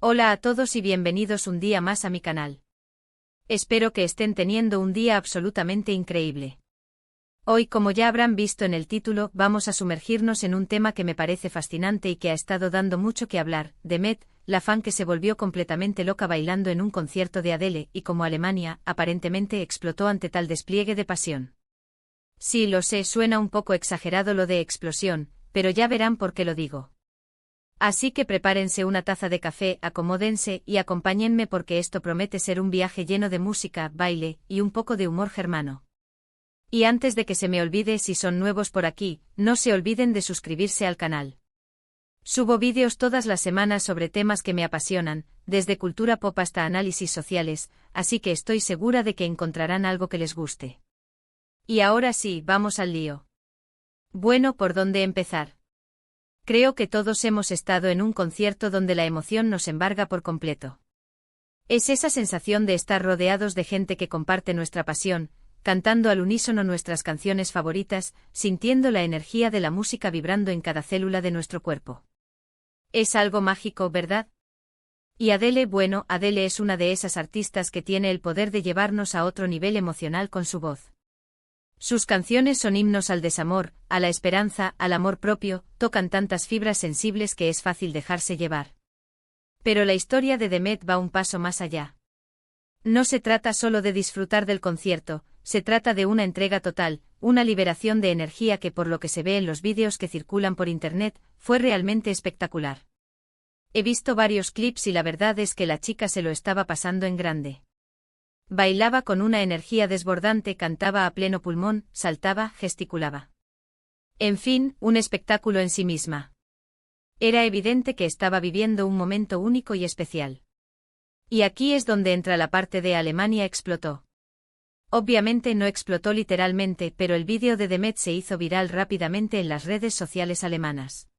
Hola a todos y bienvenidos un día más a mi canal. Espero que estén teniendo un día absolutamente increíble. Hoy, como ya habrán visto en el título, vamos a sumergirnos en un tema que me parece fascinante y que ha estado dando mucho que hablar, Demet, la fan que se volvió completamente loca bailando en un concierto de Adele y como Alemania, aparentemente explotó ante tal despliegue de pasión. Sí, lo sé, suena un poco exagerado lo de explosión, pero ya verán por qué lo digo. Así que prepárense una taza de café, acomódense y acompáñenme porque esto promete ser un viaje lleno de música, baile y un poco de humor germano. Y antes de que se me olvide, si son nuevos por aquí, no se olviden de suscribirse al canal. Subo vídeos todas las semanas sobre temas que me apasionan, desde cultura pop hasta análisis sociales, así que estoy segura de que encontrarán algo que les guste. Y ahora sí, vamos al lío. Bueno, ¿por dónde empezar? Creo que todos hemos estado en un concierto donde la emoción nos embarga por completo. Es esa sensación de estar rodeados de gente que comparte nuestra pasión, cantando al unísono nuestras canciones favoritas, sintiendo la energía de la música vibrando en cada célula de nuestro cuerpo. Es algo mágico, ¿verdad? Y Adele, bueno, Adele es una de esas artistas que tiene el poder de llevarnos a otro nivel emocional con su voz. Sus canciones son himnos al desamor, a la esperanza, al amor propio, tocan tantas fibras sensibles que es fácil dejarse llevar. Pero la historia de Demet va un paso más allá. No se trata solo de disfrutar del concierto, se trata de una entrega total, una liberación de energía que por lo que se ve en los vídeos que circulan por internet, fue realmente espectacular. He visto varios clips y la verdad es que la chica se lo estaba pasando en grande. Bailaba con una energía desbordante, cantaba a pleno pulmón, saltaba, gesticulaba. En fin, un espectáculo en sí misma. Era evidente que estaba viviendo un momento único y especial. Y aquí es donde entra la parte de Alemania explotó. Obviamente no explotó literalmente, pero el vídeo de Demet se hizo viral rápidamente en las redes sociales alemanas.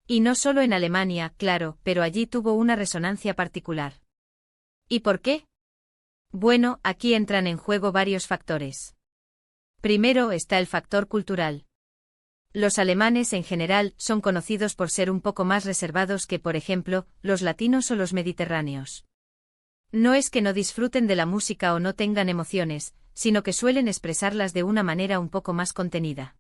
Y no solo en Alemania, claro, pero allí tuvo una resonancia particular. ¿Y por qué? Bueno, aquí entran en juego varios factores. Primero está el factor cultural. Los alemanes en general son conocidos por ser un poco más reservados que, por ejemplo, los latinos o los mediterráneos. No es que no disfruten de la música o no tengan emociones, sino que suelen expresarlas de una manera un poco más contenida.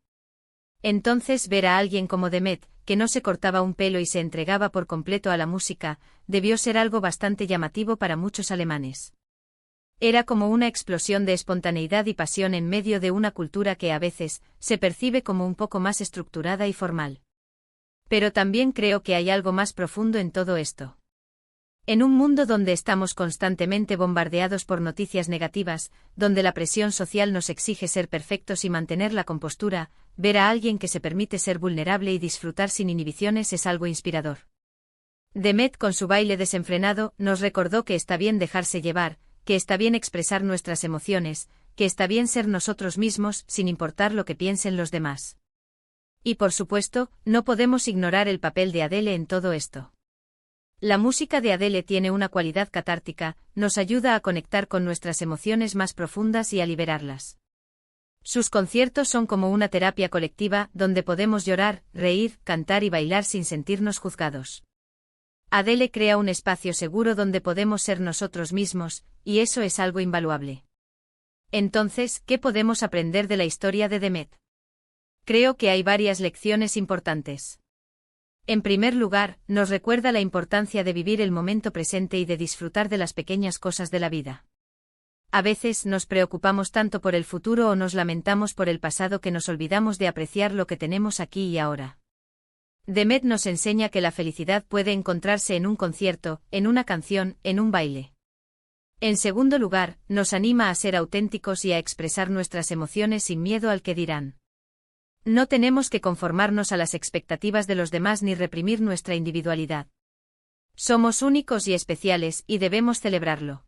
Entonces, ver a alguien como Demet, que no se cortaba un pelo y se entregaba por completo a la música, debió ser algo bastante llamativo para muchos alemanes. Era como una explosión de espontaneidad y pasión en medio de una cultura que a veces se percibe como un poco más estructurada y formal. Pero también creo que hay algo más profundo en todo esto. En un mundo donde estamos constantemente bombardeados por noticias negativas, donde la presión social nos exige ser perfectos y mantener la compostura, ver a alguien que se permite ser vulnerable y disfrutar sin inhibiciones es algo inspirador. Demet, con su baile desenfrenado, nos recordó que está bien dejarse llevar, que está bien expresar nuestras emociones, que está bien ser nosotros mismos sin importar lo que piensen los demás. Y por supuesto, no podemos ignorar el papel de Adele en todo esto. La música de Adele tiene una cualidad catártica, nos ayuda a conectar con nuestras emociones más profundas y a liberarlas. Sus conciertos son como una terapia colectiva donde podemos llorar, reír, cantar y bailar sin sentirnos juzgados. Adele crea un espacio seguro donde podemos ser nosotros mismos, y eso es algo invaluable. Entonces, ¿qué podemos aprender de la historia de Demet? Creo que hay varias lecciones importantes. En primer lugar, nos recuerda la importancia de vivir el momento presente y de disfrutar de las pequeñas cosas de la vida. A veces nos preocupamos tanto por el futuro o nos lamentamos por el pasado que nos olvidamos de apreciar lo que tenemos aquí y ahora. Demet nos enseña que la felicidad puede encontrarse en un concierto, en una canción, en un baile. En segundo lugar, nos anima a ser auténticos y a expresar nuestras emociones sin miedo al que dirán. No tenemos que conformarnos a las expectativas de los demás ni reprimir nuestra individualidad. Somos únicos y especiales y debemos celebrarlo.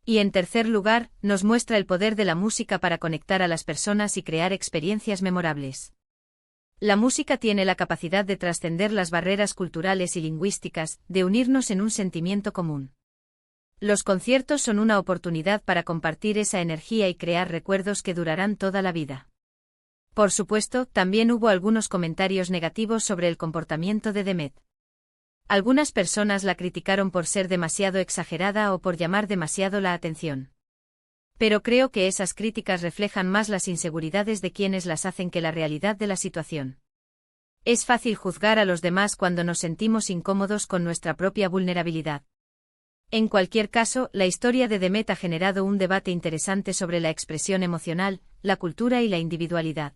Y en tercer lugar, nos muestra el poder de la música para conectar a las personas y crear experiencias memorables. La música tiene la capacidad de trascender las barreras culturales y lingüísticas, de unirnos en un sentimiento común. Los conciertos son una oportunidad para compartir esa energía y crear recuerdos que durarán toda la vida. Por supuesto, también hubo algunos comentarios negativos sobre el comportamiento de Demet. Algunas personas la criticaron por ser demasiado exagerada o por llamar demasiado la atención. Pero creo que esas críticas reflejan más las inseguridades de quienes las hacen que la realidad de la situación. Es fácil juzgar a los demás cuando nos sentimos incómodos con nuestra propia vulnerabilidad. En cualquier caso, la historia de Demet ha generado un debate interesante sobre la expresión emocional, la cultura y la individualidad.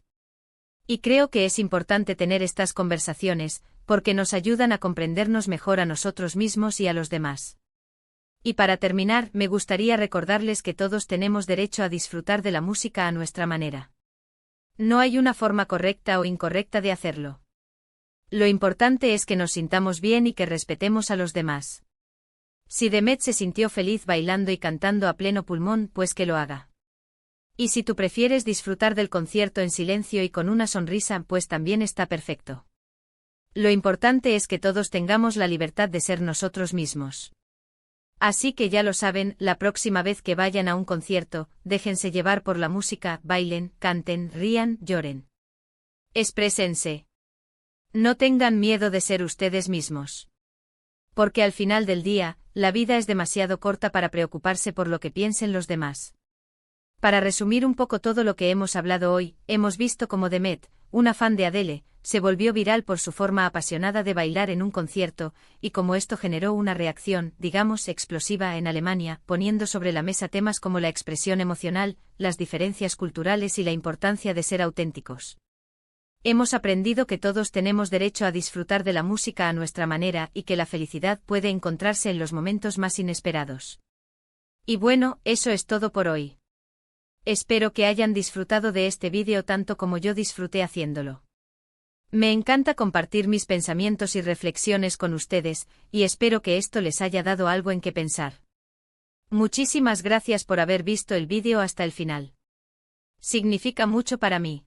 Y creo que es importante tener estas conversaciones, porque nos ayudan a comprendernos mejor a nosotros mismos y a los demás. Y para terminar, me gustaría recordarles que todos tenemos derecho a disfrutar de la música a nuestra manera. No hay una forma correcta o incorrecta de hacerlo. Lo importante es que nos sintamos bien y que respetemos a los demás. Si Demet se sintió feliz bailando y cantando a pleno pulmón, pues que lo haga. Y si tú prefieres disfrutar del concierto en silencio y con una sonrisa, pues también está perfecto. Lo importante es que todos tengamos la libertad de ser nosotros mismos. Así que ya lo saben, la próxima vez que vayan a un concierto, déjense llevar por la música, bailen, canten, rían, lloren. Exprésense. No tengan miedo de ser ustedes mismos. Porque al final del día, la vida es demasiado corta para preocuparse por lo que piensen los demás. Para resumir un poco todo lo que hemos hablado hoy, hemos visto cómo Demet, una fan de Adele, se volvió viral por su forma apasionada de bailar en un concierto, y cómo esto generó una reacción, digamos, explosiva en Alemania, poniendo sobre la mesa temas como la expresión emocional, las diferencias culturales y la importancia de ser auténticos. Hemos aprendido que todos tenemos derecho a disfrutar de la música a nuestra manera y que la felicidad puede encontrarse en los momentos más inesperados. Y bueno, eso es todo por hoy. Espero que hayan disfrutado de este vídeo tanto como yo disfruté haciéndolo. Me encanta compartir mis pensamientos y reflexiones con ustedes, y espero que esto les haya dado algo en qué pensar. Muchísimas gracias por haber visto el vídeo hasta el final. Significa mucho para mí.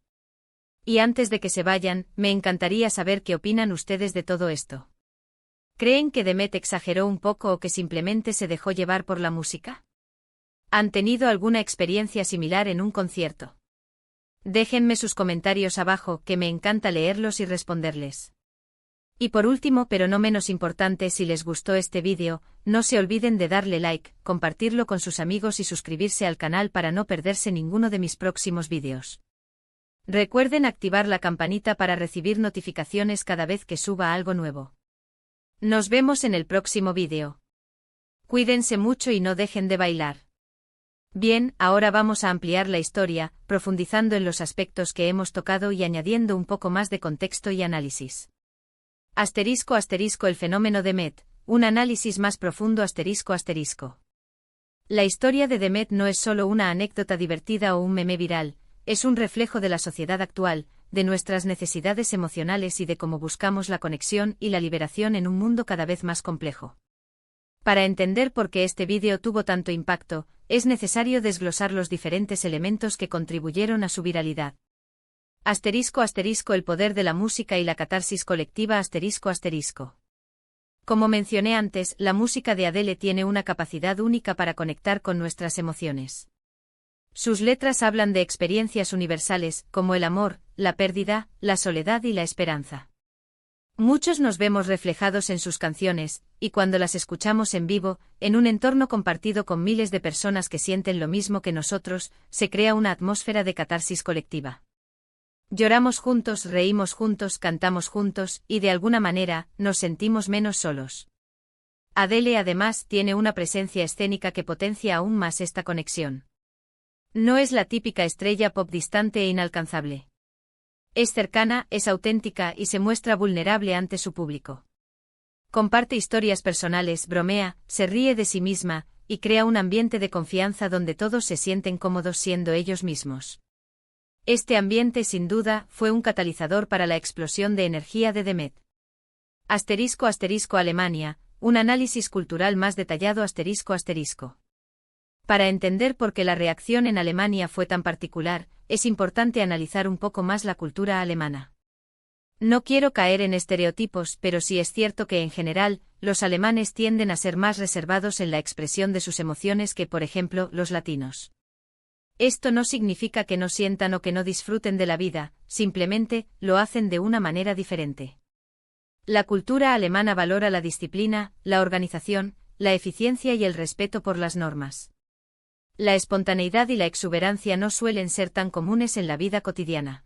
Y antes de que se vayan, me encantaría saber qué opinan ustedes de todo esto. ¿Creen que Demet exageró un poco o que simplemente se dejó llevar por la música? ¿Han tenido alguna experiencia similar en un concierto? Déjenme sus comentarios abajo, que me encanta leerlos y responderles. Y por último, pero no menos importante, si les gustó este vídeo, no se olviden de darle like, compartirlo con sus amigos y suscribirse al canal para no perderse ninguno de mis próximos vídeos. Recuerden activar la campanita para recibir notificaciones cada vez que suba algo nuevo. Nos vemos en el próximo vídeo. Cuídense mucho y no dejen de bailar. Bien, ahora vamos a ampliar la historia, profundizando en los aspectos que hemos tocado y añadiendo un poco más de contexto y análisis. *** El fenómeno Demet, un análisis más profundo ***. La historia de Demet no es solo una anécdota divertida o un meme viral, es un reflejo de la sociedad actual, de nuestras necesidades emocionales y de cómo buscamos la conexión y la liberación en un mundo cada vez más complejo. Para entender por qué este vídeo tuvo tanto impacto, es necesario desglosar los diferentes elementos que contribuyeron a su viralidad. El poder de la música y la catarsis colectiva ***. Como mencioné antes, la música de Adele tiene una capacidad única para conectar con nuestras emociones. Sus letras hablan de experiencias universales, como el amor, la pérdida, la soledad y la esperanza. Muchos nos vemos reflejados en sus canciones, y cuando las escuchamos en vivo, en un entorno compartido con miles de personas que sienten lo mismo que nosotros, se crea una atmósfera de catarsis colectiva. Lloramos juntos, reímos juntos, cantamos juntos, y de alguna manera, nos sentimos menos solos. Adele además tiene una presencia escénica que potencia aún más esta conexión. No es la típica estrella pop distante e inalcanzable. Es cercana, es auténtica y se muestra vulnerable ante su público. Comparte historias personales, bromea, se ríe de sí misma, y crea un ambiente de confianza donde todos se sienten cómodos siendo ellos mismos. Este ambiente, sin duda, fue un catalizador para la explosión de energía de Demet. Alemania, un análisis cultural más detallado ***. Para entender por qué la reacción en Alemania fue tan particular, es importante analizar un poco más la cultura alemana. No quiero caer en estereotipos, pero sí es cierto que en general, los alemanes tienden a ser más reservados en la expresión de sus emociones que, por ejemplo, los latinos. Esto no significa que no sientan o que no disfruten de la vida, simplemente, lo hacen de una manera diferente. La cultura alemana valora la disciplina, la organización, la eficiencia y el respeto por las normas. La espontaneidad y la exuberancia no suelen ser tan comunes en la vida cotidiana.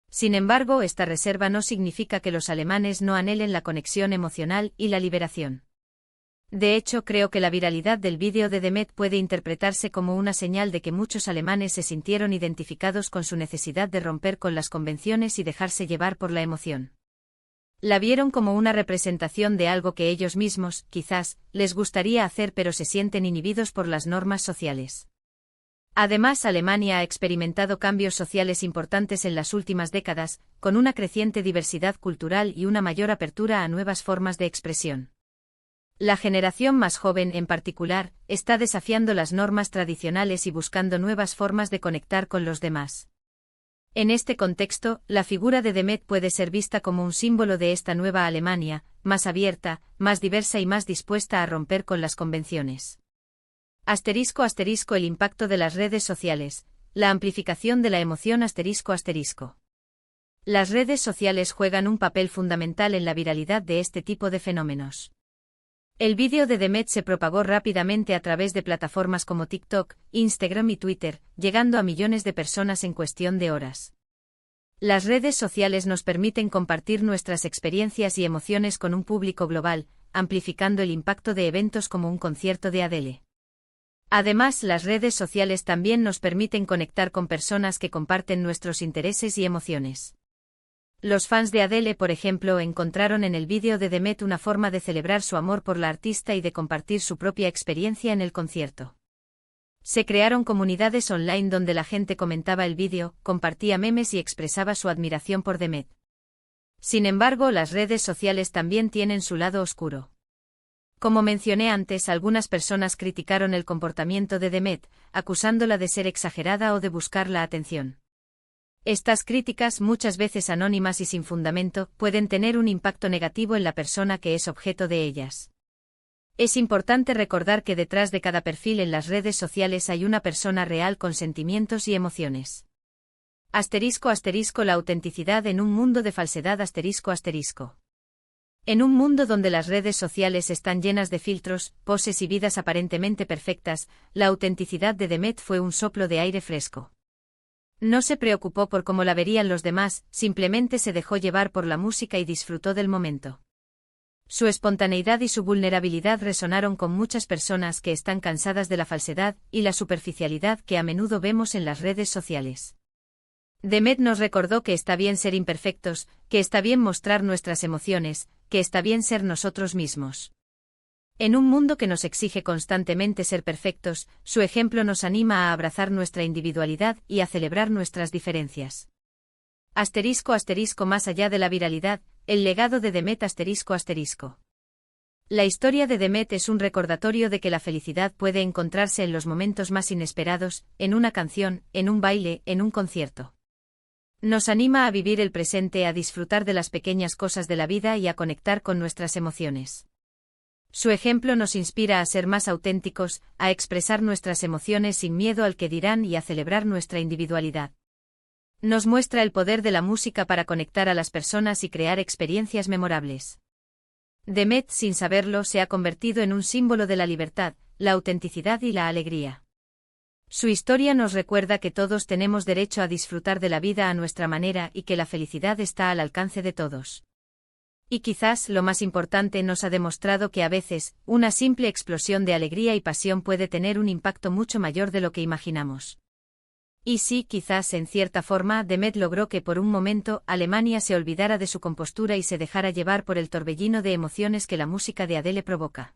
Sin embargo, esta reserva no significa que los alemanes no anhelen la conexión emocional y la liberación. De hecho, creo que la viralidad del vídeo de Demet puede interpretarse como una señal de que muchos alemanes se sintieron identificados con su necesidad de romper con las convenciones y dejarse llevar por la emoción. La vieron como una representación de algo que ellos mismos, quizás, les gustaría hacer pero se sienten inhibidos por las normas sociales. Además, Alemania ha experimentado cambios sociales importantes en las últimas décadas, con una creciente diversidad cultural y una mayor apertura a nuevas formas de expresión. La generación más joven, en particular, está desafiando las normas tradicionales y buscando nuevas formas de conectar con los demás. En este contexto, la figura de Demet puede ser vista como un símbolo de esta nueva Alemania, más abierta, más diversa y más dispuesta a romper con las convenciones. **** El impacto de las redes sociales, la amplificación de la emoción ****. Las redes sociales juegan un papel fundamental en la viralidad de este tipo de fenómenos. El vídeo de Demet se propagó rápidamente a través de plataformas como TikTok, Instagram y Twitter, llegando a millones de personas en cuestión de horas. Las redes sociales nos permiten compartir nuestras experiencias y emociones con un público global, amplificando el impacto de eventos como un concierto de Adele. Además, las redes sociales también nos permiten conectar con personas que comparten nuestros intereses y emociones. Los fans de Adele, por ejemplo, encontraron en el vídeo de Demet una forma de celebrar su amor por la artista y de compartir su propia experiencia en el concierto. Se crearon comunidades online donde la gente comentaba el vídeo, compartía memes y expresaba su admiración por Demet. Sin embargo, las redes sociales también tienen su lado oscuro. Como mencioné antes, algunas personas criticaron el comportamiento de Demet, acusándola de ser exagerada o de buscar la atención. Estas críticas, muchas veces anónimas y sin fundamento, pueden tener un impacto negativo en la persona que es objeto de ellas. Es importante recordar que detrás de cada perfil en las redes sociales hay una persona real con sentimientos y emociones. **** La autenticidad en un mundo de falsedad ****. En un mundo donde las redes sociales están llenas de filtros, poses y vidas aparentemente perfectas, la autenticidad de Demet fue un soplo de aire fresco. No se preocupó por cómo la verían los demás, simplemente se dejó llevar por la música y disfrutó del momento. Su espontaneidad y su vulnerabilidad resonaron con muchas personas que están cansadas de la falsedad y la superficialidad que a menudo vemos en las redes sociales. Demet nos recordó que está bien ser imperfectos, que está bien mostrar nuestras emociones, que está bien ser nosotros mismos. En un mundo que nos exige constantemente ser perfectos, su ejemplo nos anima a abrazar nuestra individualidad y a celebrar nuestras diferencias. **** Más allá de la viralidad, el legado de Demet ***. La historia de Demet es un recordatorio de que la felicidad puede encontrarse en los momentos más inesperados, en una canción, en un baile, en un concierto. Nos anima a vivir el presente, a disfrutar de las pequeñas cosas de la vida y a conectar con nuestras emociones. Su ejemplo nos inspira a ser más auténticos, a expresar nuestras emociones sin miedo al que dirán y a celebrar nuestra individualidad. Nos muestra el poder de la música para conectar a las personas y crear experiencias memorables. Demet, sin saberlo, se ha convertido en un símbolo de la libertad, la autenticidad y la alegría. Su historia nos recuerda que todos tenemos derecho a disfrutar de la vida a nuestra manera y que la felicidad está al alcance de todos. Y quizás lo más importante, nos ha demostrado que a veces, una simple explosión de alegría y pasión puede tener un impacto mucho mayor de lo que imaginamos. Y sí, quizás en cierta forma, Demet logró que por un momento Alemania se olvidara de su compostura y se dejara llevar por el torbellino de emociones que la música de Adele provoca.